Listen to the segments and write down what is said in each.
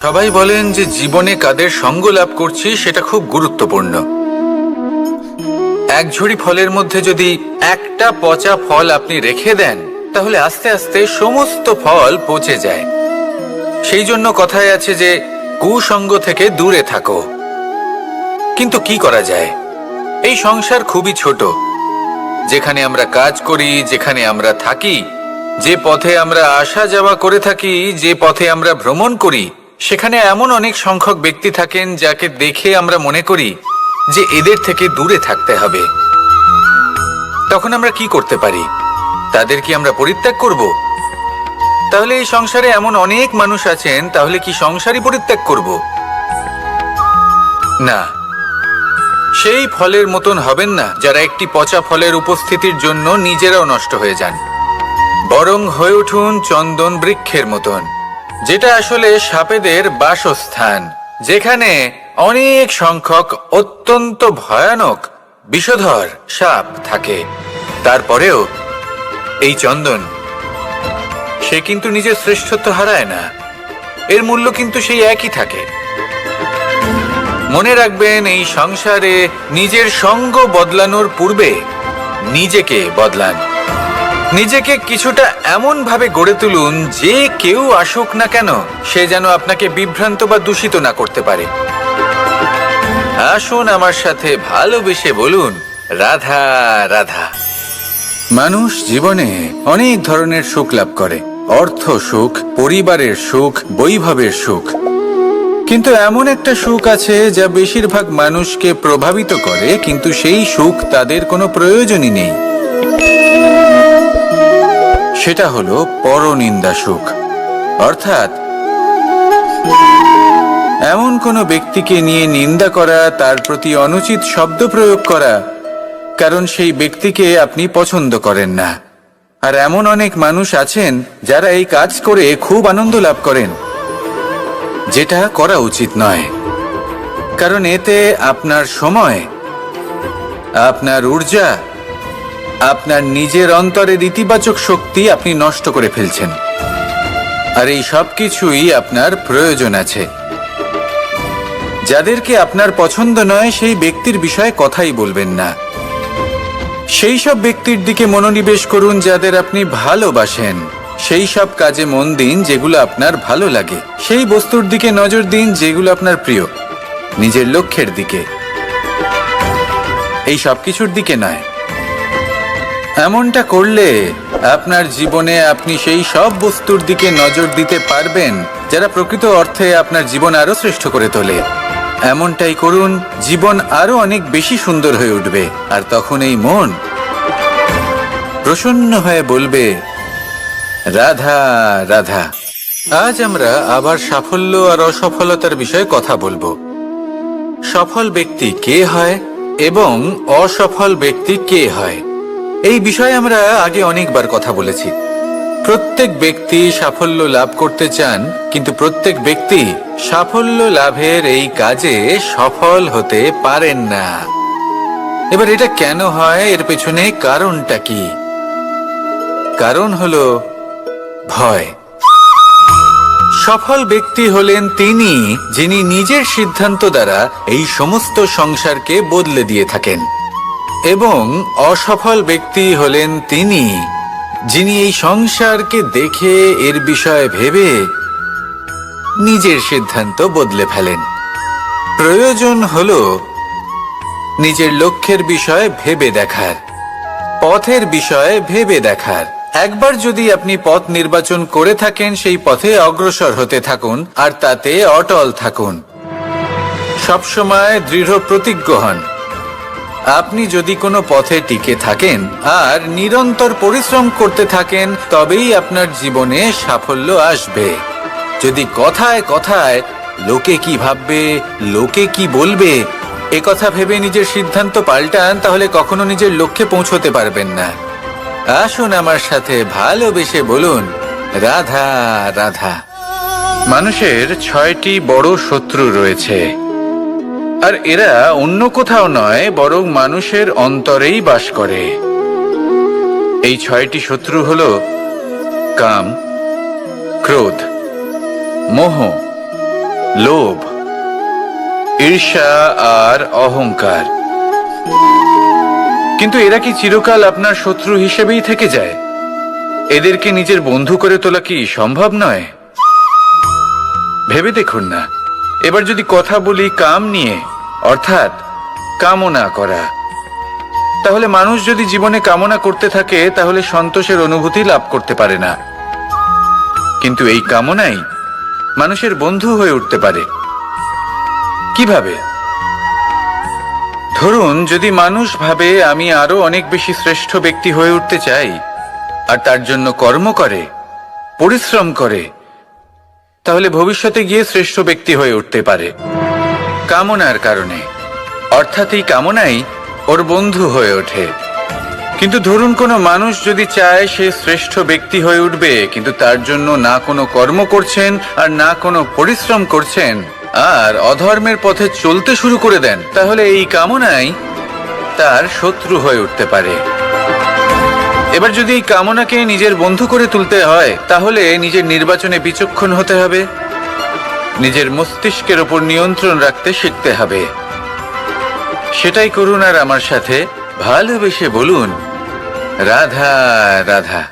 সবাই বলেন যে জীবনে কাদের সঙ্গ লাভ করছি সেটা খুব গুরুত্বপূর্ণ। এক ঝুড়ি ফলের মধ্যে যদি একটা পচা ফল আপনি রেখে দেন তাহলে আস্তে আস্তে সমস্ত ফল পচে যায়। সেই জন্য কথায় আছে যে কুসঙ্গ থেকে দূরে থাকো। কিন্তু কি করা যায়? এই সংসার খুবই ছোট। যেখানে আমরা কাজ করি, যেখানে আমরা থাকি, যে পথে আমরা আসা যাওয়া করে থাকি, যে পথে আমরা ভ্রমণ করি, সেখানে এমন অনেক সংখ্যক ব্যক্তি থাকেন যাকে দেখে আমরা মনে করি যে এদের থেকে দূরে থাকতে হবে। তখন আমরা কি করতে পারি? তাদের কি আমরা পরিত্যাগ করব? তাহলে এই সংসারে এমন অনেক মানুষ আছেন, তাহলে কি সংসারই পরিত্যাগ করব? না, সেই ফলের মতন হবেন না যারা একটি পচা ফলের উপস্থিতির জন্য নিজেরাও নষ্ট হয়ে যান। বরং হয়ে উঠুন চন্দন বৃক্ষের মতন, যেটা আসলে সাপেদের বাসস্থান, যেখানে অনেক সংখ্যক অত্যন্ত ভয়ানক বিষধর সাপ থাকে। তারপরেও এই চন্দন, সে কিন্তু নিজের শ্রেষ্ঠত্ব হারায় না। এর মূল্য কিন্তু সেই একই থাকে। মনে রাখবেন, এই সংসারে নিজের সঙ্গ বদলানোর পূর্বে নিজেকে বদলান। নিজেকে কিছুটা এমন ভাবে গড়ে তুলুন যে কেউ আসুক না কেন সে যেন আপনাকে বিভ্রান্ত বা দূষিত না করতে পারে। আসুন আমার সাথে ভালোবেসে বলুন, রাধা রাধা। মানুষ জীবনে অনেক ধরনের সুখ লাভ করে। অর্থ সুখ, পরিবারের সুখ, বৈভবের সুখ। কিন্তু এমন একটা সুখ আছে যা বেশিরভাগ মানুষকে প্রভাবিত করে, কিন্তু সেই সুখ তাদের কোনো প্রয়োজনই নেই। সেটা হলো পরনিন্দা সুখ। অর্থাৎ এমন কোনো ব্যক্তিকে নিয়ে নিন্দা করা, তার প্রতি অনুচিত শব্দ প্রয়োগ করা, কারণ সেই ব্যক্তিকে আপনি পছন্দ করেন না। আর এমন অনেক মানুষ আছেন যারা এই কাজ করে খুব আনন্দ লাভ করেন, যেটা করা উচিত নয়। কারণ এতে আপনার সময়, আপনার ঊর্জা, আপনার নিজের অন্তরের ইতিবাচক শক্তি আপনি নষ্ট করে ফেলছেন। আর এই সব কিছুই আপনার প্রয়োজন আছে। যাদেরকে আপনার পছন্দ নয় সেই ব্যক্তির বিষয়ে কথাই বলবেন না। সেই সব ব্যক্তির দিকে মনোনিবেশ করুন যাদের আপনি ভালোবাসেন। সেই সব কাজে মন দিন যেগুলো আপনার ভালো লাগে। সেই বস্তুর দিকে নজর দিন যেগুলো আপনার প্রিয়। নিজের লক্ষ্যের দিকে, এই সব কিছুর দিকে নয়। এমনটা করলে আপনার জীবনে আপনি সেই সব বস্তুর দিকে নজর দিতে পারবেন যারা প্রকৃত অর্থে আপনার জীবন আরো শ্রেষ্ঠ করে তোলে। এমনটাই করুন, জীবন আরো অনেক বেশি সুন্দর হয়ে উঠবে। আর তখন এই মন প্রসন্ন হয়ে বলবে, রাধা রাধা। আজ আমরা আবার সাফল্য আর অসফলতার বিষয়ে কথা বলবো। সফল ব্যক্তি কে হয় এবং অসফল ব্যক্তি কে হয়, এই বিষয়ে আমরা আগে অনেকবার কথা বলেছি। প্রত্যেক ব্যক্তি সাফল্য লাভ করতে চান, কিন্তু প্রত্যেক ব্যক্তি সাফল্য লাভের এই কাজে সফল হতে পারেন না। এবার এটা কেন হয়, এর পেছনে কারণটা কি? কারণ হলো ভয়। সফল ব্যক্তি হলেন তিনি যিনি নিজের সিদ্ধান্ত দ্বারা এই সমস্ত সংসারকে বদলে দিয়ে থাকেন, এবং অসফল ব্যক্তি হলেন তিনি যিনি এই সংসারকে দেখে এর বিষয়ে ভেবে নিজের সিদ্ধান্ত বদলে ফেলেন। প্রয়োজন হলো নিজের লক্ষ্যের বিষয়ে ভেবে দেখার, পথের বিষয়ে ভেবে দেখার। একবার যদি আপনি পথ নির্বাচন করে থাকেন, সেই পথে অগ্রসর হতে থাকুন আর তাতে অটল থাকুন। সবসময় দৃঢ় প্রতিজ্ঞ হন। আপনি যদি কোনো পথে টিকে থাকেন আর নিরন্তর পরিশ্রম করতে থাকেন, তবেই আপনার জীবনে সাফল্য আসবে। যদি কথায় কথায় লোকে কি ভাববে, লোকে কি বলবে, একথা ভেবে নিজের সিদ্ধান্ত পাল্টান, তাহলে কখনো নিজের লক্ষ্যে পৌঁছতে পারবেন না। আসুন আমার সাথে ভালোবেসে বলুন, রাধা রাধা। মানুষের 6টি বড় শত্রু রয়েছে, আর এরা অন্য কোথাও নয়, বরং মানুষের অন্তরেই বাস করে। এই 6টি শত্রু হলো কাম, ক্রোধ, মোহ, লোভ, ঈর্ষা আর অহংকার। কিন্তু এরা কি চিরকাল আপনার শত্রু হিসেবেই থেকে যায়? এদেরকে নিজের বন্ধু করে তোলা কি সম্ভব নয়? ভেবে দেখুন না। এবার যদি কথা বলি কাম নিয়ে, অর্থাৎ কামনা করা, তাহলে মানুষ যদি জীবনে কামনা করতে থাকে তাহলে সন্তোষের অনুভূতি লাভ করতে পারে না। কিন্তু এই কামনাই মানুষের বন্ধু হয়ে উঠতে পারে। কিভাবে? ধরুন, যদি মানুষ ভাবে আমি আরো অনেক বেশি শ্রেষ্ঠ ব্যক্তি হয়ে উঠতে চাই আর তার জন্য কর্ম করে, পরিশ্রম করে, তাহলে ভবিষ্যতে গিয়ে শ্রেষ্ঠ ব্যক্তি হয়ে উঠতে পারে কামনার কারণে। অর্থাৎ এই কামনাই ওর বন্ধু হয়ে ওঠে। কিন্তু ধরুন কোনো মানুষ যদি চায় সে শ্রেষ্ঠ ব্যক্তি হয়ে উঠবে, কিন্তু তার জন্য না কোনো কর্ম করছেন আর না কোনো পরিশ্রম করছেন আর অধর্মের পথে চলতে শুরু করে দেন, তাহলে এই কামনাই তার শত্রু হয়ে উঠতে পারে। এবার যদি এই কামনাকে নিজের বন্ধু করে তুলতে হয় তাহলে নিজের নির্বাচনে বিচক্ষণ হতে হবে, নিজের মস্তিষ্কের ওপর নিয়ন্ত্রণ রাখতে শিখতে হবে। সেটাই করুন আর আমার সাথে ভালোবেসে বলুন, রাধা রাধা।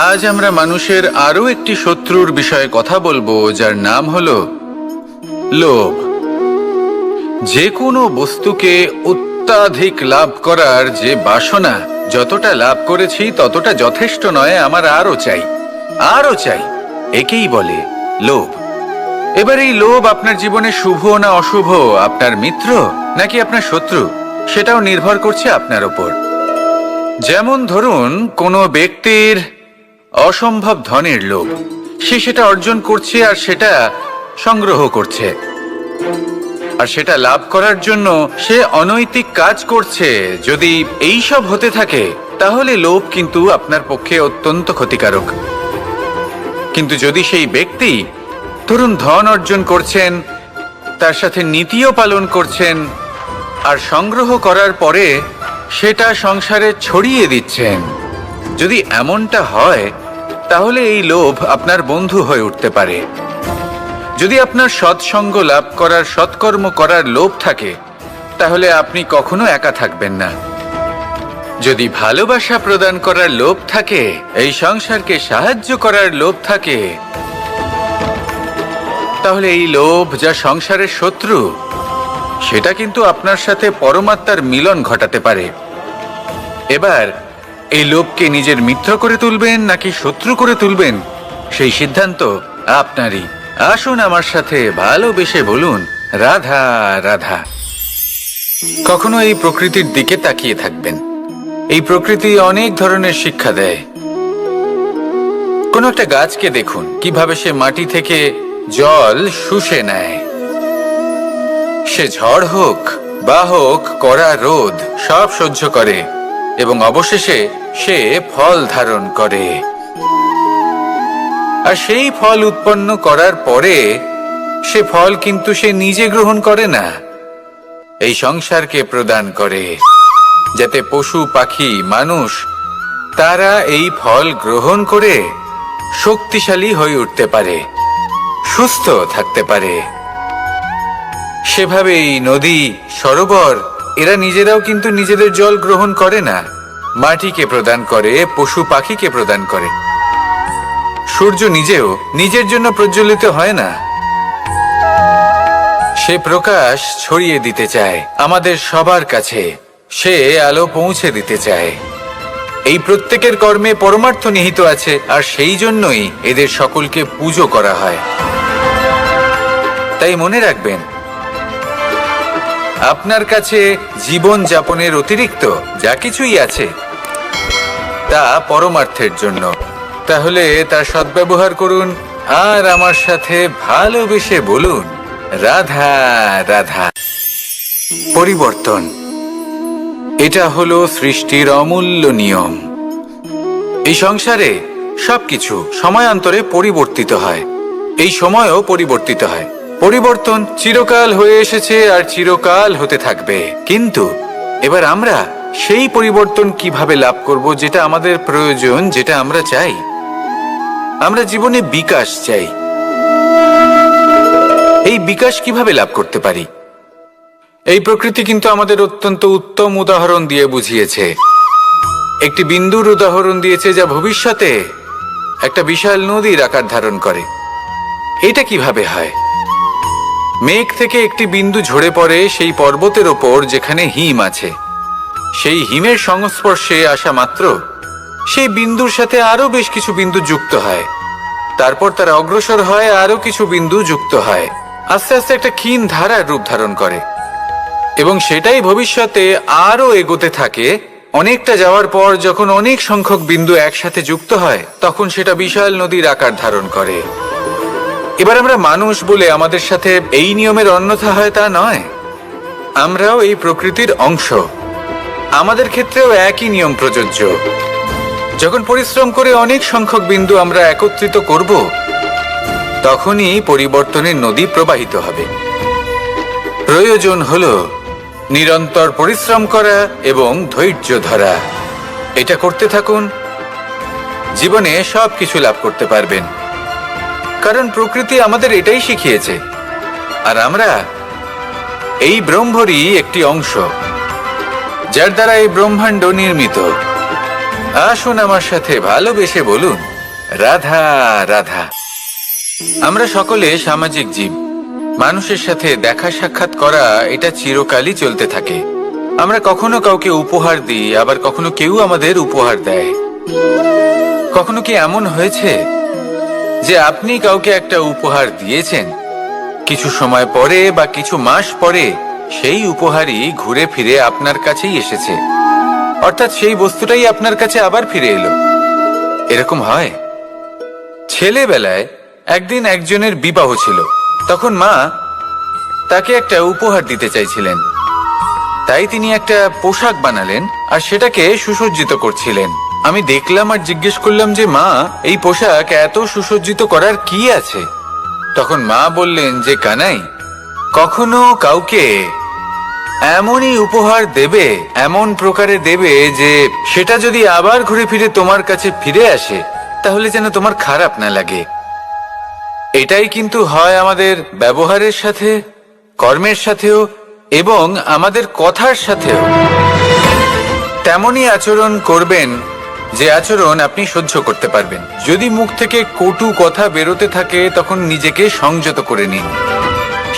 আজ আমরা মানুষের আরো একটি শত্রুর বিষয়ে কথা বলবো, যার নাম হলো লোভ। যে কোনো বস্তুকে অত্যাধিক লাভ করার যে বাসনা, যতটা লাভ করেছি ততটা যথেষ্ট নয়, আমার আরো চাই, আরো চাই, একেই বলে লোভ। এবার এই লোভ আপনার জীবনে শুভ না অশুভ, আপনার মিত্র নাকি আপনার শত্রু, সেটাও নির্ভর করছে আপনার ওপর। যেমন ধরুন কোনো ব্যক্তির অসম্ভব ধনের লোভ, সে সেটা অর্জন করছে আর সেটা সংগ্রহ করছে, আর সেটা লাভ করার জন্য সে অনৈতিক কাজ করছে। যদি এই সব হতে থাকে তাহলে লোভ কিন্তু আপনার পক্ষে অত্যন্ত ক্ষতিকারক। কিন্তু যদি সেই ব্যক্তি ধরুন ধন অর্জন করছেন, তার সাথে নীতিও পালন করছেন, আর সংগ্রহ করার পরে সেটা সংসারে ছড়িয়ে দিচ্ছেন, যদি এমনটা হয় তাহলে এই লোভ আপনার বন্ধু হয়ে উঠতে পারে। যদি আপনার সৎসঙ্গ লাভ করার, সৎকর্ম করার লোভ থাকে তাহলে আপনি কখনো একা থাকবেন না। যদি ভালোবাসা প্রদান করার লোভ থাকে, এই সংসারকে সাহায্য করার লোভ থাকে, তাহলে এই লোভ যা সংসারের শত্রু, সেটা কিন্তু আপনার সাথে পরমাত্মার মিলন ঘটাতে পারে। এবার এই লোভকে নিজের মিত্র করে তুলবেন নাকি শত্রু করে তুলবেন, সেই সিদ্ধান্ত আপনারই। আসুন আমার সাথে ভালোবেসে বলুন, রাধা রাধা। কখনো এই প্রকৃতির দিকে তাকিয়ে থাকবেন। এই প্রকৃতি অনেক ধরনের শিক্ষা দেয়। কোন একটা গাছকে দেখুন কিভাবে সে মাটি থেকে জল শুষে নেয়। সে ঝড় হোক বা হোক কড়া রোদ সব সহ্য করে এবং অবশেষে সে ফল ধারণ করে। আর সেই ফল উৎপন্ন করার পরে সে ফল কিন্তু সে নিজে গ্রহণ করে না, এই সংসারকে প্রদান করে, যাতে পশু পাখি মানুষ তারা এই ফল গ্রহণ করে শক্তিশালী হয়ে উঠতে পারে, সুস্থ থাকতে পারে। সেভাবেই নদী, সরোবর এরা নিজেরাও কিন্তু নিজেদের জল গ্রহণ করে না, মাটিকে প্রদান করে, পশু পাখিকে প্রদান করে। সূর্য নিজেও নিজের জন্য প্রজ্বলিত হয় না, সে প্রকাশ ছড়িয়ে দিতে চায় আমাদের সবার কাছে, সে আলো পৌঁছে দিতে চায়। এই প্রত্যেকের কর্মে পরমার্থ নিহিত আছে, আর সেই জন্যই এদের সকলকে পুজো করা হয়। তাই মনে রাখবেন, আপনার কাছে জীবন যাপনের অতিরিক্ত যা কিছুই আছে তা পরমার্থের জন্য। তাহলে তার সদ্ব্যবহার করুন আর আমার সাথে ভালোবেসে বলুন, রাধা রাধা। পরিবর্তন, এটা হলো সৃষ্টির অমূল্য নিয়ম। এই সংসারে সবকিছু সময়ান্তরে পরিবর্তিত হয়, এই সময়ও পরিবর্তিত হয়। পরিবর্তন চিরকাল হয়ে এসেছে আর চিরকাল হতে থাকবে। কিন্তু এবার আমরা সেই পরিবর্তন কিভাবে লাভ করব, যেটা আমাদের প্রয়োজন, যেটা আমরা চাই। আমরা জীবনে বিকাশ চাই। এই বিকাশ কিভাবে লাভ করতে পারি? এই প্রকৃতি কিন্তু আমাদের অত্যন্ত উত্তম উদাহরণ দিয়ে বুঝিয়েছে। একটি বিন্দুর উদাহরণ দিয়েছে যা ভবিষ্যতে একটা বিশাল নদীর আকার ধারণ করে। এটা কিভাবে হয়? মেঘ থেকে একটি বিন্দু ঝরে পড়ে সেই পর্বতের ওপর যেখানে হিম আছে। সেই হিমের সংস্পর্শে আসা মাত্র সেই বিন্দুর সাথে আরো বেশ কিছু বিন্দু যুক্ত হয়। তারপর তারা অগ্রসর হয়, আরো কিছু বিন্দু যুক্ত হয়, আস্তে আস্তে একটা ক্ষীণ ধারার রূপ ধারণ করে এবং সেটাই ভবিষ্যতে আরো এগোতে থাকে। অনেকটা যাওয়ার পর যখন অনেক সংখ্যক বিন্দু একসাথে যুক্ত হয় তখন সেটা বিশাল নদীর আকার ধারণ করে। এবার আমরা মানুষ বলে আমাদের সাথে এই নিয়মের অন্যথা হয় তা নয়। আমরাও এই প্রকৃতির অংশ। আমাদের ক্ষেত্রেও একই নিয়ম প্রযোজ্য। যখন পরিশ্রম করে অনেক সংখ্যক বিন্দু আমরা একত্রিত করব, তখনই পরিবর্তনের নদী প্রবাহিত হবে। প্রয়োজন হলো নিরন্তর পরিশ্রম করা এবং ধৈর্য ধরা। এটা করতে থাকুন, জীবনে সবকিছু লাভ করতে পারবেন। কারণ প্রকৃতি আমাদের এটাই শিখিয়েছে, আর আমরা এই ব্রহ্মরই একটি অংশ, যার দ্বারা এই ব্রহ্মাণ্ড নির্মিত। আসুন আমার সাথে ভালোবেসে বলুন, রাধা রাধা। আমরা সকলে সামাজিক জীব। মানুষের সাথে দেখা সাক্ষাৎ করা এটা চিরকালই চলতে থাকে। আমরা কখনো কাউকে উপহার দিই, আবার কখনো কেউ আমাদের উপহার দেয়। কখনো কি এমন হয়েছে যে আপনি কাউকে একটা উপহার দিয়েছেন, কিছু সময় পরে বা কিছু মাস পরে সেই উপহারই ঘুরে ফিরে আপনার কাছেই এসেছে, অর্থাৎ সেই বস্তুটাই আপনার কাছে আবার ফিরে এলো? এরকম হয়। ছেলেবেলায় একদিন একজনের বিবাহ ছিল। তখন মা তাকে একটা উপহার দিতে চাইছিলেন, তাই তিনি একটা পোশাক বানালেন আর সেটাকে সুসজ্জিত করছিলেন। আমি দেখলাম আর জিজ্ঞেস করলাম যে মা, এই পোশাক এত সুসজ্জিত করার কি আছে? তখন মা বললেন যে কানাই, কখনো কাউকে এমনই উপহার দেবে, এমন প্রকারে দেবে যে সেটা যদি আবার ঘুরে ফিরে তোমার কাছে ফিরে আসে তাহলে যেন তোমার খারাপ না লাগে। এটাই কিন্তু হয় আমাদের ব্যবহারের সাথে, কর্মের সাথেও এবং আমাদের কথার সাথেও। তেমনই আচরণ করবেন যে আচরণ আপনি সহ্য করতে পারবেন। যদি মুখ থেকে কটু কথা বেরোতে থাকে তখন নিজেকে সংযত করে নিন।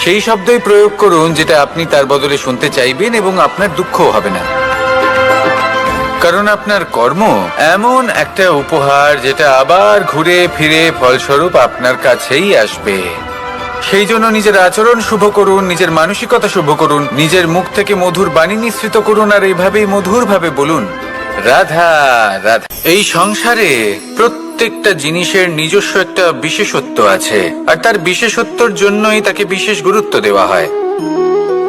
সেই শব্দই প্রয়োগ করুন যেটা আপনি তার বদলে শুনতে চাইবেন এবং আপনার দুঃখও হবে না। কারণ আপনার কর্ম এমন একটা উপহার যেটা আবার ঘুরে ফিরে ফলস্বরূপ আপনার কাছেই আসবে। সেই জন্য নিজের আচরণ শুভ করুন, নিজের মানসিকতা শুভ করুন, নিজের মুখ থেকে মধুর বাণী নিঃসৃত করুন আর এইভাবেই মধুরভাবে বলুন, রাধা রাধা। এই সংসারে প্রত্যেকটা জিনিসের নিজস্ব একটা বিশেষত্ব আছে, আর তার বিশেষত্বর জন্যই তাকে বিশেষ গুরুত্ব দেওয়া হয়।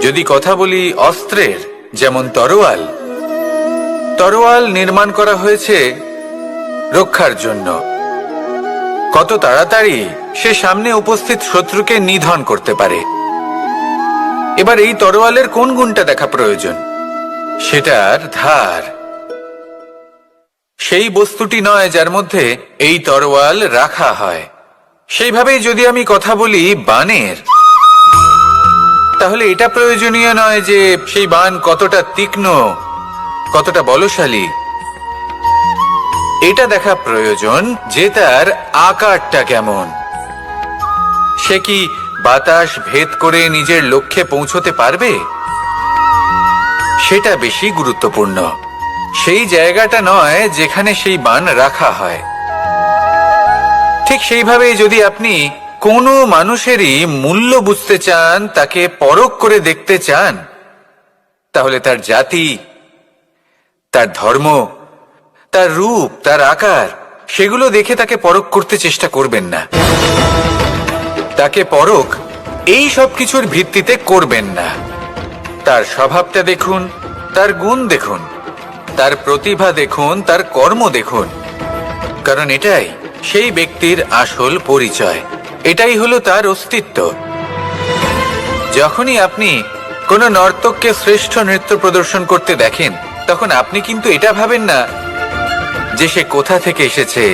যদি কথা বলি অস্ত্রের, যেমন তরোয়াল। তরোয়াল নির্মাণ করা হয়েছে রক্ষার জন্য। কত তাড়াতাড়ি সে সামনে উপস্থিত শত্রুকে নিধন করতে পারে। এবার এই তরোয়ালের কোন গুণটা দেখা প্রয়োজন? সেটার ধার। সেই বস্তুটি নয় যার মধ্যে এই তরোয়াল রাখা হয়। সেইভাবেই যদি আমি কথা বলি বাণের, তাহলে এটা প্রয়োজনীয় নয় যে সেই বাণ কতটা তীক্ষ্ণ, কতটা বলশালী। এটা দেখা প্রয়োজন যে তার আকারটা কেমন। সে কি বাতাস ভেদ করে নিজের লক্ষ্যে পৌঁছতে পারবে? সেটা বেশি গুরুত্বপূর্ণ, সেই জায়গাটা নয় যেখানে সেই বাণ রাখা হয়। ঠিক সেইভাবেই যদি আপনি কোনো মানুষেরই মূল্য বুঝতে চান, তাকে পরখ করে দেখতে চান, তাহলে তার জাতি, তার ধর্ম, তার রূপ, তার আকার, সেগুলো দেখে তাকে পরখ করতে চেষ্টা করবেন না। তাকে পরখ এই সব কিছুর ভিত্তিতে করবেন না। তার স্বভাবটা দেখুন, তার গুণ দেখুন, তার প্রতিভা দেখুন, তার কর্ম দেখুন। কারণ এটাই সেই ব্যক্তির আসল পরিচয়, এটাই হলো তার অস্তিত্ব। যখনই আপনি কোনো নর্তককে শ্রেষ্ঠ নৃত্য প্রদর্শন করতে দেখেন, তখন আপনি কিন্তু এটা ভাবেন না যে সে কোথা থেকে এসেছে,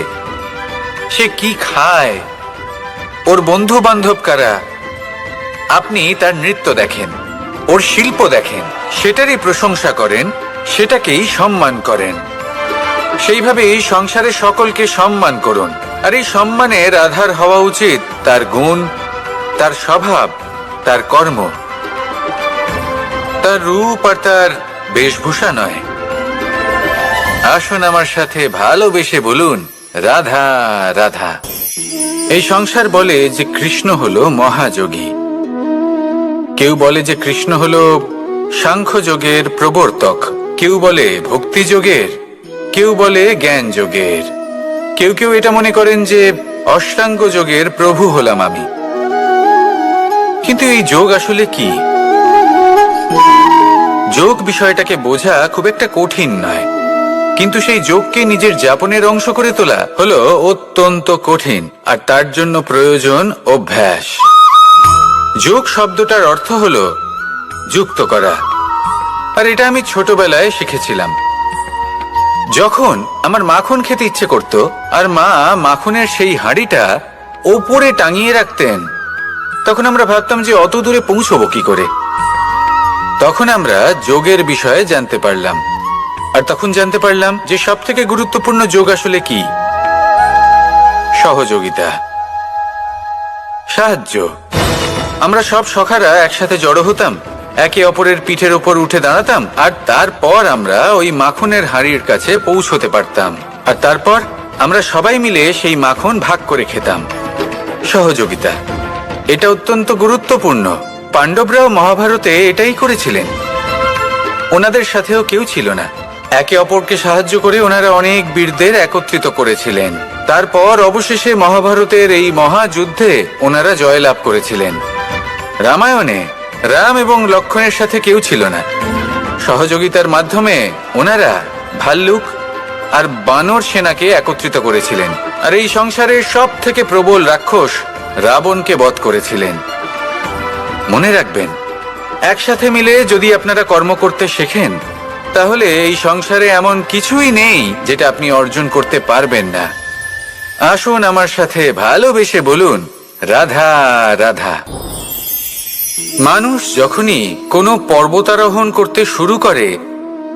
সে কি খায়, ওর বন্ধু বান্ধব কারা, আপনি তার নৃত্য দেখেন, ওর শিল্প দেখেন, সেটারই প্রশংসা করেন, সেটাকেই সম্মান করেন। সেইভাবে এই সংসারে সকলকে সম্মান করুন। আর এই সম্মানের আধার হওয়া উচিত তার গুণ, তার স্বভাব, তার কর্ম, তার রূপ আর তার বেশভূষা নয়। আসুন আমার সাথে ভালোবেসে বলুন, রাধা রাধা। এই সংসার বলে যে কৃষ্ণ হলো মহাযোগী, কেউ বলে যে কৃষ্ণ হলো সাংখ্যযোগের প্রবর্তক, কেউ বলে ভক্তিযোগের, কেউ বলে জ্ঞান যোগের, কেউ কেউ এটা মনে করেন যে অষ্টাঙ্গ যোগের প্রভু হলাম আমি। কিন্তু এই যোগ আসলে কি? যোগ বিষয়টাকে বোঝা খুব একটা কঠিন নয়, কিন্তু সেই যোগকে নিজের যাপনের অংশ করে তোলা হলো অত্যন্ত কঠিন, আর তার জন্য প্রয়োজন অভ্যাস। যোগ শব্দটার অর্থ হলো যুক্ত করা, আর এটা আমি ছোটবেলায় শিখেছিলাম। যখন আমার মাখন খেতে ইচ্ছে করত আর মা মাখনের সেই হাঁড়িটা ওপরে টাঙিয়ে রাখতেন, তখন আমরা ভাবতাম যে অত দূরে পৌঁছবো কি করে। তখন আমরা যোগের বিষয়ে জানতে পারলাম, আর তখন জানতে পারলাম যে সব থেকে গুরুত্বপূর্ণ যোগ আসলে কি? সহযোগিতা, সাহায্য। আমরা সব সখারা একসাথে জড়ো হতাম, একে অপরের পিঠের ওপর উঠে দাঁড়াতাম, আর তারপর আমরা ওই মাখনের হাঁড়ির কাছে পৌঁছতে পারতাম, আর তারপর আমরা সবাই মিলে সেই মাখন ভাগ করে খেতাম। সহযোগিতা, এটা অত্যন্ত গুরুত্বপূর্ণ। পাণ্ডবরাও মহাভারতে এটাই করেছিলেন। ওনাদের সাথেও কেউ ছিল না, একে অপরকে সাহায্য করে ওনারা অনেক বীরদের একত্রিত করেছিলেন। তারপর অবশেষে মহাভারতের এই মহাযুদ্ধে ওনারা জয়লাভ করেছিলেন। রামায়ণে রাম এবং লক্ষ্মণের সাথে কেউ ছিল না। সহযোগিতার মাধ্যমে ওনারা ভাল্লুক আর বানর সেনাকে একত্রিত করেছিলেন, আর এই সংসারের সব থেকে প্রবল রাক্ষস রাবণকে বধ করেছিলেন। মনে রাখবেন, একসাথে মিলে যদি আপনারা কর্ম করতে শেখেন, তাহলে এই সংসারে এমন কিছুই নেই যেটা আপনি অর্জন করতে পারবেন না। আসুন আমার সাথে ভালোবেসে বলুন, রাধা রাধা। মানুষ যখনই কোনো পর্বতারোহণ করতে শুরু করে,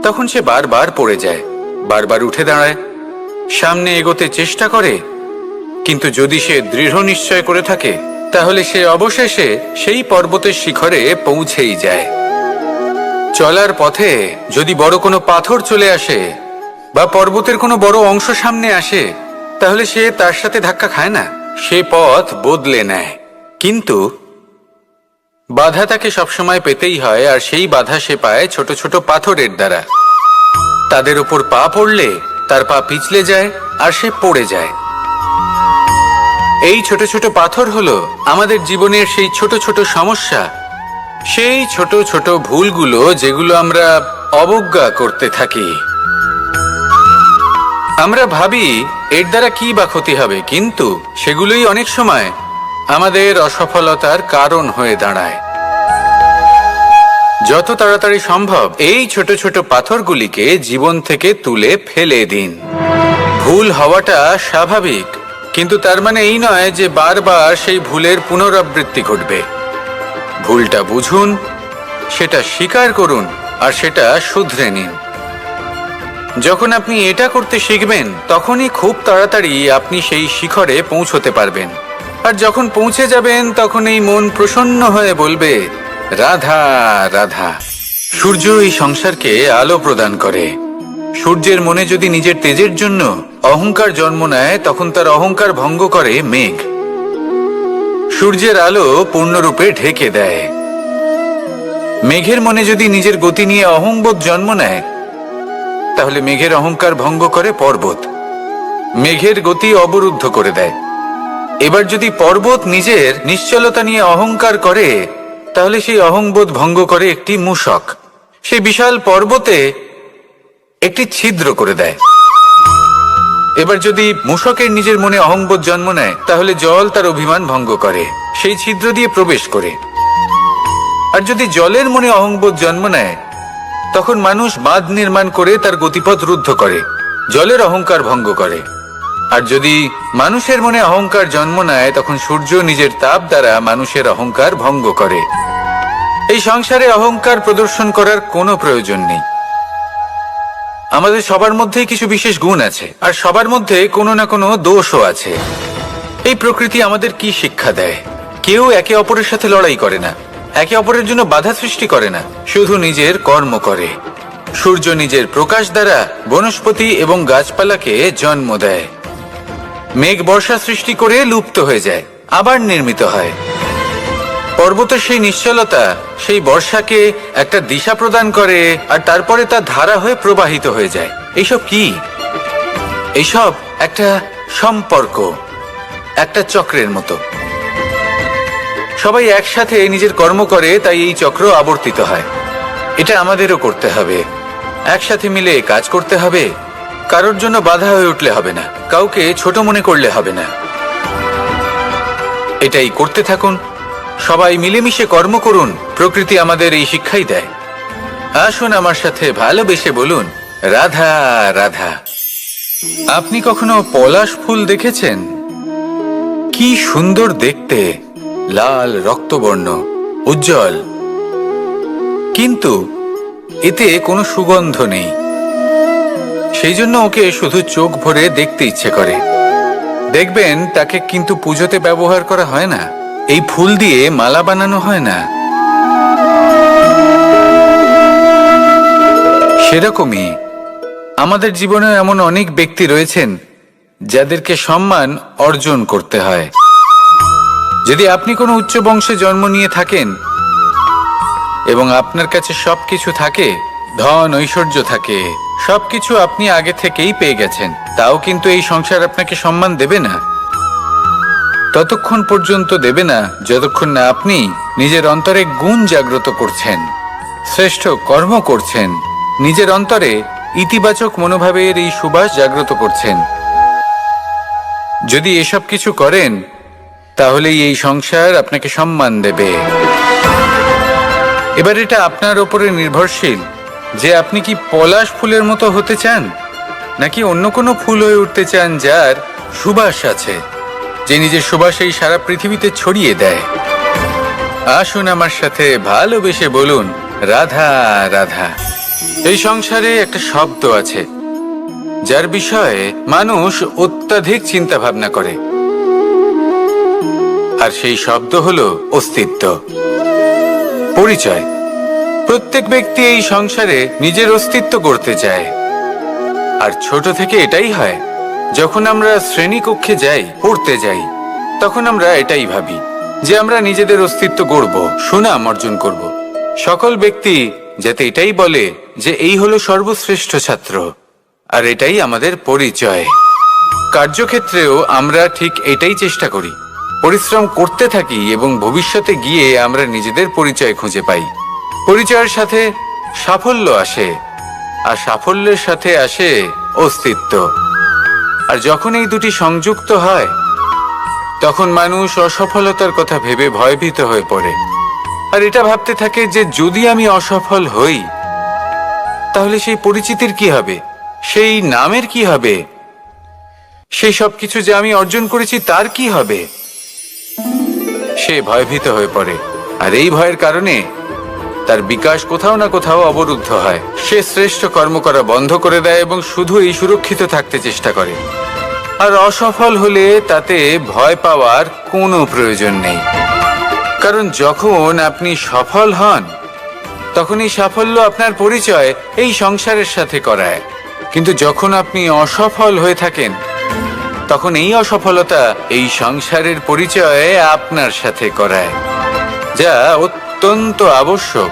তখন সে বারবার পড়ে যায়, বারবার উঠে দাঁড়ায়, সামনে এগোতে চেষ্টা করে, কিন্তু যদি সে দৃঢ় নিশ্চয় করে থাকে, তাহলে সে অবশেষে সেই পর্বতের শিখরে পৌঁছেই যায়। চলার পথে যদি বড় কোনো পাথর চলে আসে বা পর্বতের কোনো বড় অংশ সামনে আসে, তাহলে সে তার সাথে ধাক্কা খায় না, সে পথ বদলে নেয়। কিন্তু বাধা তাকে সবসময় পেতেই হয়, আর সেই বাধা সে পায় ছোট ছোট পাথরের দ্বারা। তাদের উপর পা পড়লে তার পা পিছলে যায় আর সে পড়ে যায়। এই ছোট ছোট পাথর হলো আমাদের জীবনের সেই ছোট ছোট সমস্যা, সেই ছোট ছোট ভুলগুলো যেগুলো আমরা অবজ্ঞা করতে থাকি। আমরা ভাবি এর দ্বারা কি বা ক্ষতি হবে, কিন্তু সেগুলোই অনেক সময় আমাদের অসফলতার কারণ হয়ে দাঁড়ায়। যত তাড়াতাড়ি সম্ভব এই ছোট ছোট পাথরগুলিকে জীবন থেকে তুলে ফেলে দিন। ভুল হওয়াটা স্বাভাবিক, কিন্তু তার মানে এই নয় যে বারবার সেই ভুলের পুনরাবৃত্তি ঘটবে। ভুলটা বুঝুন, সেটা স্বীকার করুন, আর সেটা শুধরে নিন। যখন আপনি এটা করতে শিখবেন, তখনই খুব তাড়াতাড়ি আপনি সেই শিখরে পৌঁছতে পারবেন। আর যখন পৌঁছে যাবেন, তখন এই মন প্রসন্ন হয়ে বলবে, রাধা রাধা। সূর্য এই সংসারকে আলো প্রদান করে। সূর্যের মনে যদি নিজের তেজের জন্য অহংকার জন্ম নেয়, তখন তার অহংকার ভঙ্গ করে মেঘ। সূর্যের আলো পূর্ণরূপে ঢেকে দেয়। মেঘের মনে যদি নিজের গতি নিয়ে অহংবোধ জন্ম নেয়, তাহলে মেঘের অহংকার ভঙ্গ করে পর্বত। মেঘের গতি অবরুদ্ধ করে দেয়। এবার যদি পর্বত নিজের নিশ্চলতা নিয়ে অহংকার করে, তাহলে সেই অহংবোধ ভঙ্গ করে একটি মূষক। সেই বিশাল পর্বতে একটি ছিদ্র করে দেয়। এবার যদি মূষকের নিজের মনে অহংবোধ জন্ম নেয়, তাহলে জল তার অভিমান ভঙ্গ করে, সেই ছিদ্র দিয়ে প্রবেশ করে। আর যদি জলের মনে অহংবোধ জন্ম নেয়, তখন মানুষ বাঁধ নির্মাণ করে তার গতিপথ রুদ্ধ করে, জলের অহংকার ভঙ্গ করে। আর যদি মানুষের মনে অহংকার জন্ম নেয়, তখন সূর্য নিজের তাপ দ্বারা মানুষের অহংকার ভঙ্গ করে। এই সংসারে অহংকার প্রদর্শন করার কোনো প্রয়োজন নেই। আমাদের সবার মধ্যেই কিছু বিশেষ গুণ আছে, আর সবার মধ্যে কোনো না কোনো দোষও আছে। এই প্রকৃতি আমাদের কি শিক্ষা দেয়? কেউ একে অপরের সাথে লড়াই করে না, একে অপরের জন্য বাধা সৃষ্টি করে না, শুধু নিজের কর্ম করে। সূর্য নিজের প্রকাশ দ্বারা বনস্পতি এবং গাছপালাকে জন্ম দেয়। মেঘ বর্ষা সৃষ্টি করে লুপ্ত হয়ে যায়, আবার নির্মিত হয়। পর্বতের সেই নিশ্চলতা সেই বর্ষাকে একটা দিশা প্রদান করে, আর তারপরে তা ধারা হয়ে প্রবাহিত হয়ে যায়। এইসব কি? এইসব একটা সম্পর্ক, একটা চক্রের মতো। সবাই একসাথে নিজের কর্ম করে, তাই এই চক্র আবর্তিত হয়। এটা আমাদেরও করতে হবে, একসাথে মিলে কাজ করতে হবে। কারোর জন্য বাধা হয়ে উঠলে হবে না, কাউকে ছোট মনে করলে হবে না। এটাই করতে থাকুন, সবাই মিলেমিশে কর্ম করুন। প্রকৃতি আমাদের এই শিক্ষাই দেয়। আসুন আমার সাথে ভালোবেসে বলুন, রাধা রাধা। আপনি কখনো পলাশ ফুল দেখেছেন? কি সুন্দর দেখতে, লাল রক্তবর্ণ, উজ্জ্বল, কিন্তু এতে কোনো সুগন্ধ নেই। সেই জন্য ওকে শুধু চোখ ভরে দেখতে ইচ্ছে করে। দেখবেন তাকে কিন্তু পুজোতে ব্যবহার করা হয় না, এই ফুল দিয়ে মালা বানানো হয় না। সেরকমই আমাদের জীবনে এমন অনেক ব্যক্তি রয়েছেন যাদেরকে সম্মান অর্জন করতে হয়। যদি আপনি কোনো উচ্চ বংশে জন্ম নিয়ে থাকেন এবং আপনার কাছে সবকিছু থাকে, ধন ঐশ্বর্য থাকে, সবকিছু আপনি আগে থেকেই পেয়ে গেছেন, তাও কিন্তু এই সংসার আপনাকে সম্মান দেবে না। ততক্ষণ পর্যন্ত দেবে না যতক্ষণ না আপনি নিজের অন্তরে গুণ জাগ্রত করছেন, শ্রেষ্ঠ কর্ম করছেন, নিজের অন্তরে ইতিবাচক মনোভাবের এই সুবাস জাগ্রত করছেন। যদি এসব কিছু করেন, তাহলেই এই সংসার আপনাকে সম্মান দেবে। এবার এটা আপনার ওপরে নির্ভরশীল যে আপনি কি পলাশ ফুলের মতো হতে চান, নাকি অন্য কোনো ফুল হয়ে উঠতে চান যার সুবাস আছে, যে নিজের সুবাস এই সারা পৃথিবীতে ছড়িয়ে দেয়। আসুন আমার সাথে ভালোবেসে বলুন, রাধা রাধা। এই সংসারে একটা শব্দ আছে যার বিষয়ে মানুষ অত্যাধিক চিন্তা ভাবনা করে, আর সেই শব্দ হলো অস্তিত্ব, পরিচয়। প্রত্যেক ব্যক্তি এই সংসারে নিজের অস্তিত্ব করতে চায়, আর ছোট থেকে এটাই হয়। যখন আমরা শ্রেণীকক্ষে যাই, পড়তে যাই, তখন আমরা এটাই ভাবি যে আমরা নিজেদের অস্তিত্ব গড়ব, সুনাম অর্জন করব। সকল ব্যক্তি যাতে এটাই বলে যে এই হলো সর্বশ্রেষ্ঠ ছাত্র, আর এটাই আমাদের পরিচয়। কার্যক্ষেত্রেও আমরা ঠিক এটাই চেষ্টা করি, পরিশ্রম করতে থাকি এবং ভবিষ্যতে গিয়ে আমরা নিজেদের পরিচয় খুঁজে পাই। পরিচয়ের সাথে সাফল্য আসে, আর সাফল্যের সাথে আসে অস্তিত্ব। আর যখন এই দুটি সংযুক্ত হয়, তখন মানুষ অসফলতার কথা ভেবে ভয়ভীত হয়ে পড়ে, আর এটা ভাবতে থাকে যে যদি আমি অসফল হই, তাহলে সেই পরিচিতির কি হবে, সেই নামের কি হবে, সেই সব কিছু যে আমি অর্জন করেছি তার কি হবে। সে ভয়ভীত হয়ে পড়ে, আর এই ভয়ের কারণে তার বিকাশ কোথাও না কোথাও অবরুদ্ধ হয়। সে শ্রেষ্ঠ কর্ম করা বন্ধ করে দেয় এবং শুধু এই সুরক্ষিত থাকতে চেষ্টা করে। আর অসফল হলে তাতে ভয় পাওয়ার কোনো প্রয়োজন নেই, কারণ যখন আপনি সফল হন, তখন এই সাফল্য আপনার পরিচয় এই সংসারের সাথে করায়। কিন্তু যখন আপনি অসফল হয়ে থাকেন, তখন এই অসফলতা এই সংসারের পরিচয় আপনার সাথে করায়, যা অত্যন্ত আবশ্যক।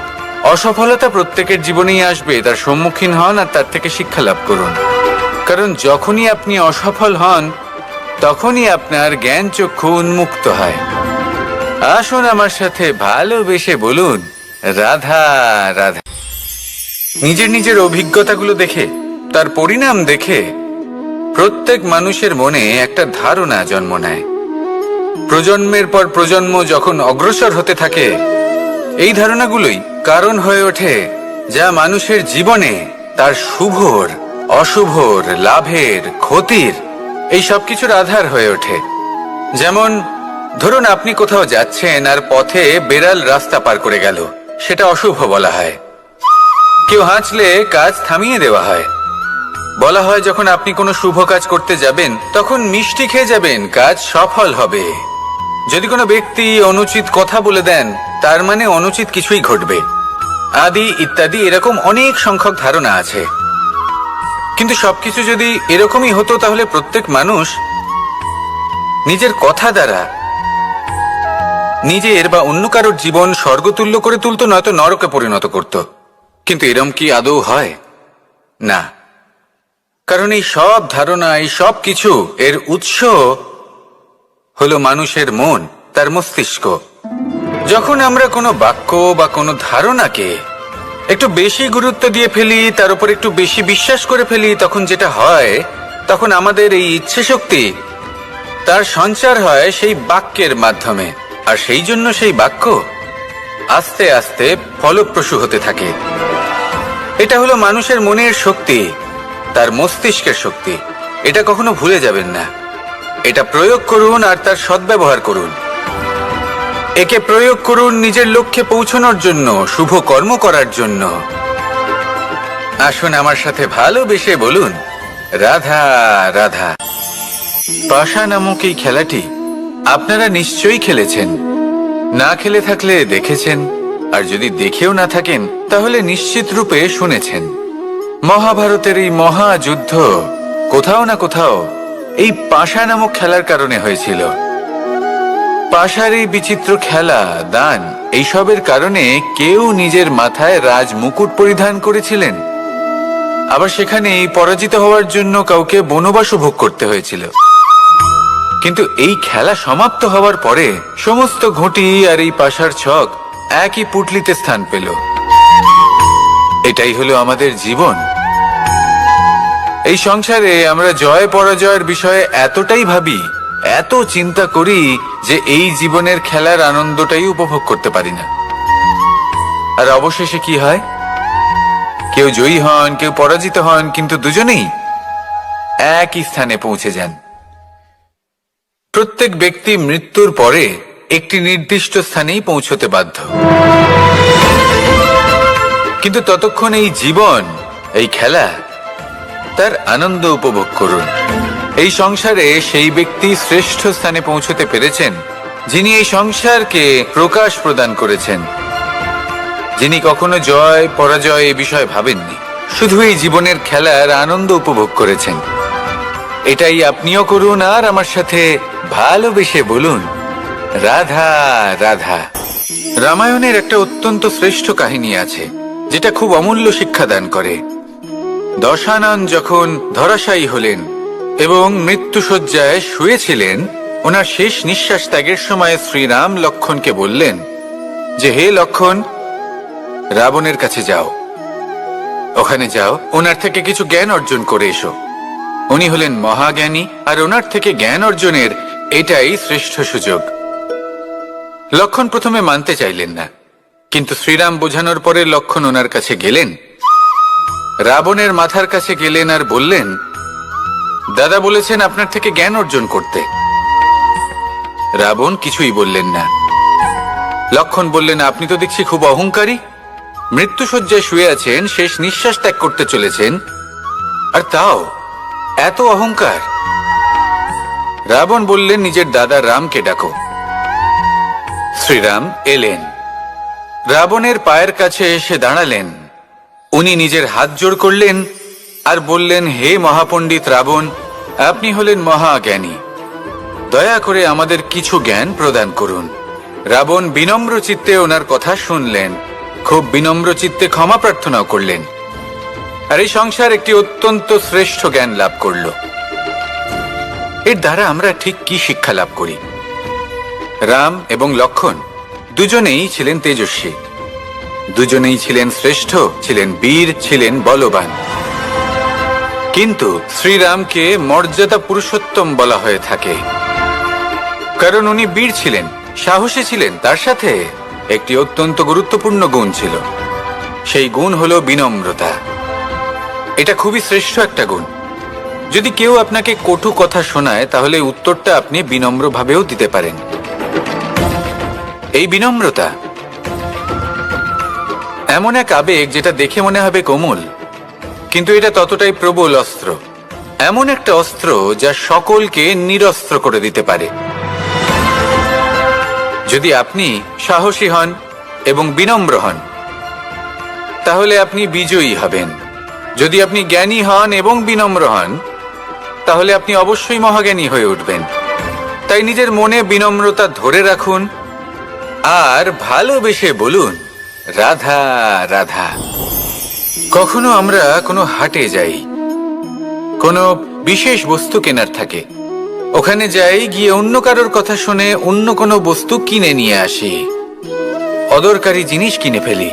অসফলতা প্রত্যেকের জীবনেই আসবে, তার সম্মুখীন হন আর তার থেকে শিক্ষা লাভ করুন। কারণ যখনই আপনি অসফল হন, তখনই আপনার জ্ঞান চক্ষু উন্মুক্ত হয়। আসুন আমার সাথে ভালোবেসে বলুন, রাধা রাধা। নিজের নিজের অভিজ্ঞতাগুলো দেখে, তার পরিণাম দেখে প্রত্যেক মানুষের মনে একটা ধারণা জন্ম নেয়। প্রজন্মের পর প্রজন্ম যখন অগ্রসর হতে থাকে, এই ধারণাগুলোই কারণ হয়ে ওঠে যা মানুষের জীবনে তার শুভর, অশুভর, লাভের, ক্ষতির এই সব কিছুর আধার হয়ে ওঠে। যেমন ধরুন আপনি কোথাও যাচ্ছেন আর পথে বেড়াল রাস্তা পার করে গেল, সেটা অশুভ বলা হয়। কেউ হাঁচলে কাজ থামিয়ে দেওয়া হয়। বলা হয় যখন আপনি কোনো শুভ কাজ করতে যাবেন তখন মিষ্টি খেয়ে যাবেন, কাজ সফল হবে। যদি কোনো ব্যক্তি অনুচিত কথা বলে দেন তার মানে অনুচিত কিছুই ঘটবে, আদি ইত্যাদি এরকম অনেক সংখ্যক ধারণা আছে। কিন্তু সবকিছু যদি এরকমই হতো তাহলে প্রত্যেক মানুষ নিজের কথা দ্বারা নিজের বা অন্য কারোর জীবন স্বর্গতুল্য করে তুলতো, নয়তো নরকে পরিণত করত। কিন্তু এরম কি আদৌ হয়? না। কারণ এই সব ধারণা, এই সব কিছু এর উৎস হলো মানুষের মন, তার মস্তিষ্ক। যখন আমরা কোনো বাক্য বা কোনো ধারণাকে একটু বেশি গুরুত্ব দিয়ে ফেলি, তার উপর একটু বেশি বিশ্বাস করে ফেলি, তখন যেটা হয়, তখন আমাদের এই ইচ্ছে শক্তি তার সঞ্চার হয় সেই বাক্যের মাধ্যমে। আর সেই জন্য সেই বাক্য আস্তে আস্তে ফলপ্রসূ হতে থাকে। এটা হলো মানুষের মনের শক্তি, তার মস্তিষ্কের শক্তি। এটা কখনো ভুলে যাবেন না। এটা প্রয়োগ করুন আর তার সদ্ব্যবহার করুন। একে প্রয়োগ করুন নিজের লক্ষ্যে পৌঁছানোর জন্য, শুভ কর্ম করার জন্য। আসুন আমার সাথে ভালোবেসে বলুন, রাধা রাধা। পাশা নামক এই খেলাটি আপনারা নিশ্চয়ই খেলেছেন, না খেলে থাকলে দেখেছেন, আর যদি দেখেও না থাকেন তাহলে নিশ্চিত রূপে শুনেছেন। মহাভারতের এই মহাযুদ্ধ কোথাও না কোথাও এই পাশা নামক খেলার কারণে হয়েছিল। পাশার এই বিচিত্র খেলা, দান, এইসবের কারণে কেউ নিজের মাথায় রাজ মুকুট পরিধান করেছিলেন, আবার সেখানে পরাজিত হওয়ার জন্য কাউকে বনবাস ভোগ করতে হয়েছিল। কিন্তু এই খেলা সমাপ্ত হওয়ার পরে সমস্ত ঘুঁটি আর এই পাশার ছক একই পুটলিতে স্থান পেল। এটাই হলো আমাদের জীবন। এই সংসারে আমরা জয় পরাজয়ের বিষয়ে এতটাই ভাবি, এত চিন্তা করি যে এই জীবনের খেলার আনন্দটাই উপভোগ করতে পারি না। আর অবশেষে কি হয়? কেউ জয়ী হন, কেউ পরাজিত হন, কিন্তু দুজনেই একই স্থানে পৌঁছে যান। প্রত্যেক ব্যক্তি মৃত্যুর পরে একটি নির্দিষ্ট স্থানেই পৌঁছতে বাধ্য। কিন্তু ততক্ষণ এই জীবন, এই খেলা, তার আনন্দ উপভোগ করুন। এই সংসারে সেই ব্যক্তি শ্রেষ্ঠ স্থানে পৌঁছতে পেরেছেন যিনি এই সংসারকে প্রকাশ প্রদান করেছেন, যিনি কখনো জয় পরাজয় এ বিষয়ে ভাবেননি, শুধু এই জীবনের খেলার আনন্দ উপভোগ করেছেন। এটাই আপনিও করুন আর আমার সাথে ভালোবেসে বলুন, রাধা রাধা। রামায়ণের একটা অত্যন্ত শ্রেষ্ঠ কাহিনী আছে যেটা খুব অমূল্য শিক্ষা দান করে। দশানন যখন ধরাশায়ী হলেন এবং মৃত্যুশয্যায় শুয়েছিলেন, ওনার শেষ নিঃশ্বাস ত্যাগের সময় শ্রীরাম লক্ষ্মণকে বললেন যে, হে লক্ষ্মণ, রাবণের কাছে যাও, ওখানে যাও, ওনার থেকে কিছু জ্ঞান অর্জন করে এসো। উনি হলেন মহাজ্ঞানী আর ওনার থেকে জ্ঞান অর্জনের এটাই শ্রেষ্ঠ সুযোগ। লক্ষ্মণ প্রথমে মানতে চাইলেন না, কিন্তু শ্রীরাম বোঝানোর পরে লক্ষ্মণ ওনার কাছে গেলেন, রাবণের মাথার কাছে গেলেন আর বললেন, দাদা বলেছেন আপনার থেকে জ্ঞান অর্জন করতে। রাবণ কিছুই বললেন না। লক্ষ্মণ বললেন, আপনি তো দেখছি খুব অহংকারী, মৃত্যুশয্যায় শুয়ে আছেন, শেষ নিঃশ্বাস ত্যাগ করতে চলেছেন, আর তাও এত অহংকার। রাবণ বললেন, নিজের দাদা রামকে ডাকো। শ্রীরাম এলেন, রাবণের পায়ের কাছে এসে দাঁড়ালেন। উনি নিজের হাত জোড় করলেন আর বললেন, হে মহাপণ্ডিত রাবণ, আপনি হলেন মহাজ্ঞানী, দয়া করে আমাদের কিছু জ্ঞান প্রদান করুন। রাবণ বিনম্র চিত্তে ওনার কথা শুনলেন, খুব বিনম্র চিত্তে ক্ষমা প্রার্থনাও করলেন, আর এই সংসার একটি অত্যন্ত শ্রেষ্ঠ জ্ঞান লাভ করল। এর দ্বারা আমরা ঠিক কি শিক্ষা লাভ করি? রাম এবং লক্ষ্মণ দুজনেই ছিলেন তেজস্বী, দুজনেই ছিলেন শ্রেষ্ঠ, ছিলেন বীর, ছিলেন বলবান। কিন্তু শ্রীরামকে মর্যাদা পুরুষোত্তম বলা হয়ে থাকে, কারণ উনি বীর ছিলেন, সাহসী ছিলেন, তার সাথে একটি অত্যন্ত গুরুত্বপূর্ণ গুণ ছিল। সেই গুণ হলো বিনম্রতা। এটা খুবই শ্রেষ্ঠ একটা গুণ। যদি কেউ আপনাকে কটু কথা শোনায় তাহলে উত্তরটা আপনি বিনম্রভাবেও দিতে পারেন। এই বিনম্রতা এমন এক আবেগ যেটা দেখে মনে হবে কোমল, কিন্তু এটা ততটাই প্রবল অস্ত্র। এমন একটা অস্ত্র যা সকলকে নিরস্ত্র করে দিতে পারে। যদি আপনি সাহসী হন এবং বিনম্র হন তাহলে আপনি বিজয়ী হবেন। যদি আপনি জ্ঞানী হন এবং বিনম্র হন তাহলে আপনি অবশ্যই মহাজ্ঞানী হয়ে উঠবেন। তাই নিজের মনে বিনম্রতা ধরে রাখুন আর ভালোবেসে বলুন, রাধা রাধা। কখনো আমরা কোনো হাটে যাই, কোনো বিশেষ বস্তু কেনার থাকে, ওখানে যাই, গিয়ে অন্য কারোর কথা শুনে অন্য কোনো বস্তু কিনে নিয়ে আসি, অদরকারি জিনিস কিনে ফেলি।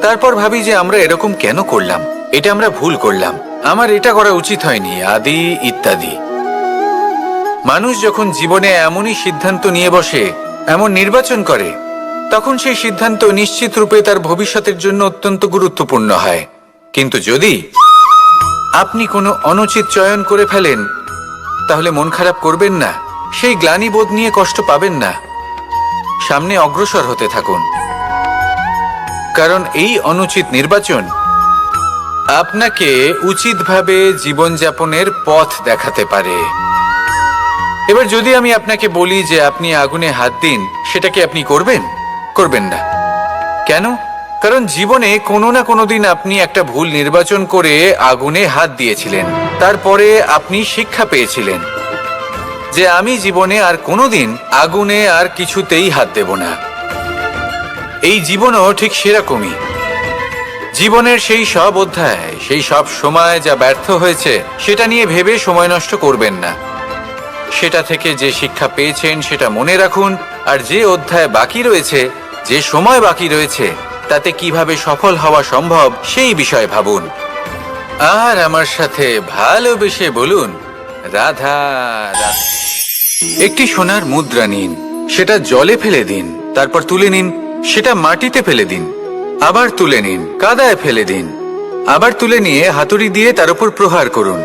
তারপর ভাবি যে আমরা এরকম কেন করলাম, এটা আমরা ভুল করলাম, আমার এটা করা উচিত হয়নি, আদি ইত্যাদি। মানুষ যখন জীবনে এমনই সিদ্ধান্ত নিয়ে বসে, এমন নির্বাচন করে, তখন সেই সিদ্ধান্ত নিশ্চিত রূপে তার ভবিষ্যতের জন্য অত্যন্ত গুরুত্বপূর্ণ হয়। কিন্তু যদি আপনি কোনো অনুচিত চয়ন করে ফেলেন তাহলে মন খারাপ করবেন না, সেই গ্লানিবোধ নিয়ে কষ্ট পাবেন না, সামনে অগ্রসর হতে থাকুন। কারণ এই অনুচিত নির্বাচন আপনাকে উচিতভাবে জীবনযাপনের পথ দেখাতে পারে। এবার যদি আমি আপনাকে বলি যে আপনি আগুনে হাত দিন, সেটা কি আপনি করবেন? করবেন না। কেন? কারণ জীবনে কোনো না কোনো দিন আপনি একটা ভুল নির্বাচন করে আগুনে হাত দিয়েছিলেন। তারপরে আপনি শিক্ষা পেয়েছিলেন যে আমি জীবনে আর কোনোদিন আগুনে আর কিছুতেই হাত দেব না। এই জীবনও ঠিক সেরকমই। জীবনের সেই সব অধ্যায়, সেই সব সময় যা ব্যর্থ হয়েছে, সেটা নিয়ে ভেবে সময় নষ্ট করবেন না। সেটা থেকে যে শিক্ষা পেয়েছেন সেটা মনে রাখুন, আর যে অধ্যায় বাকি রয়েছে, যে সময় বাকি রয়েছে, তাতে কিভাবে সফল হওয়া সম্ভব সেই বিষয়ে ভাবুন। আর আমার সাথে ভালোবেসে বলুন, রাধা রাধা। একটি সোনার মুদ্রা নিন, সেটা জলে ফেলে দিন, তারপর তুলে নিন, সেটা মাটিতে ফেলে দিন, আবার তুলে নিন, কাদায় ফেলে দিন, আবার তুলে নিয়ে হাতুড়ি দিয়ে তার উপর প্রহার করুন।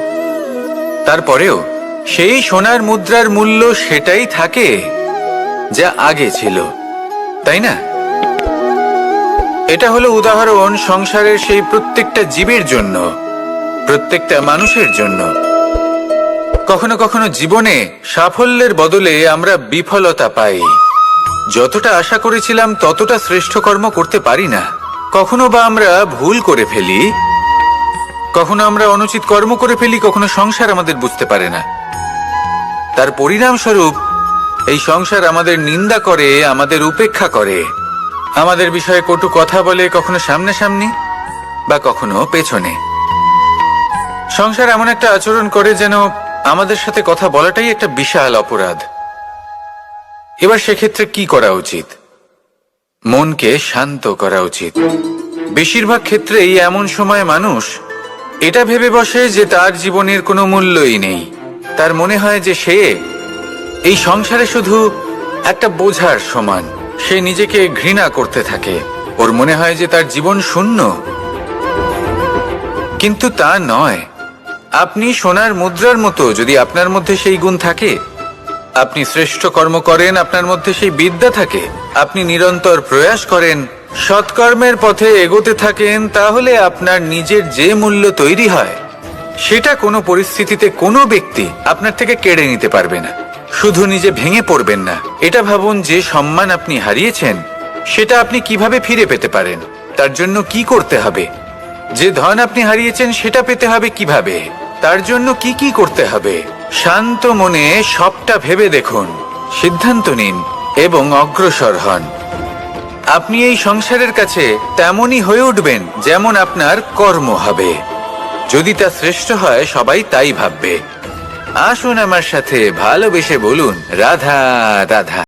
তারপরেও সেই সোনার মুদ্রার মূল্য সেটাই থাকে যা আগে ছিল, তাই না? এটা হলো উদাহরণ সংসারের সেই প্রত্যেকটা জীবের জন্য, প্রত্যেকটা মানুষের জন্য। কখনো কখনো জীবনে সাফল্যের বদলে আমরা বিফলতা পাই। যতটা আশা করেছিলাম ততটা শ্রেষ্ঠ কর্ম করতে পারি না। কখনো বা আমরা ভুল করে ফেলি, কখনো আমরা অনুচিত কর্ম করে ফেলি, কখনো সংসার আমাদের বুঝতে পারে না। তার পরিণামস্বরূপ এই সংসার আমাদের নিন্দা করে, আমাদের উপেক্ষা করে, আমাদের বিষয়ে কটু কথা বলে, কখনো সামনাসামনি বা কখনো পেছনে। সংসার এমন একটা আচরণ করে যেন আমাদের সাথে কথা বলাটাই একটা বিশাল অপরাধ। এবার সেক্ষেত্রে কি করা উচিত? মনকে শান্ত করা উচিত। বেশিরভাগ ক্ষেত্রেই এমন সময় মানুষ এটা ভেবে বসে যে তার জীবনের কোনো মূল্যই নেই। তার মনে হয় যে সে এই সংসারে শুধু একটা বোঝার সমান। সে নিজেকে ঘৃণা করতে থাকে, ওর মনে হয় যে তার জীবন শূন্য। কিন্তু তা নয়। আপনি সোনার মুদ্রার মতো, যদি আপনার মধ্যে সেই গুণ থাকে, আপনি শ্রেষ্ঠ কর্ম করেন, আপনার মধ্যে সেই বিদ্যা থাকে, আপনি নিরন্তর প্রয়াস করেন, সৎকর্মের পথে এগোতে থাকেন, তাহলে আপনার নিজের যে মূল্য তৈরি হয় সেটা কোনো পরিস্থিতিতে কোনো ব্যক্তি আপনার থেকে কেড়ে নিতে পারবে না। শুধু নিজে ভেঙে পড়বেন না। এটা ভাবুন, যে সম্মান আপনি হারিয়েছেন সেটা আপনি কিভাবে ফিরে পেতে পারেন, তার জন্য কি করতে হবে। যে ধন আপনি হারিয়েছেন সেটা পেতে হবে কিভাবে, তার জন্য কি কি করতে হবে। শান্ত মনে সবটা ভেবে দেখুন, সিদ্ধান্ত নিন এবং অগ্রসর হন। আপনি এই সংসারের কাছে তেমনই হয়ে উঠবেন যেমন আপনার কর্ম হবে। যদি তা শ্রেষ্ঠ হয়, সবাই তাই ভাববে। আসুন আমার সাথে ভালোবেসে বলুন, রাধা রাধা।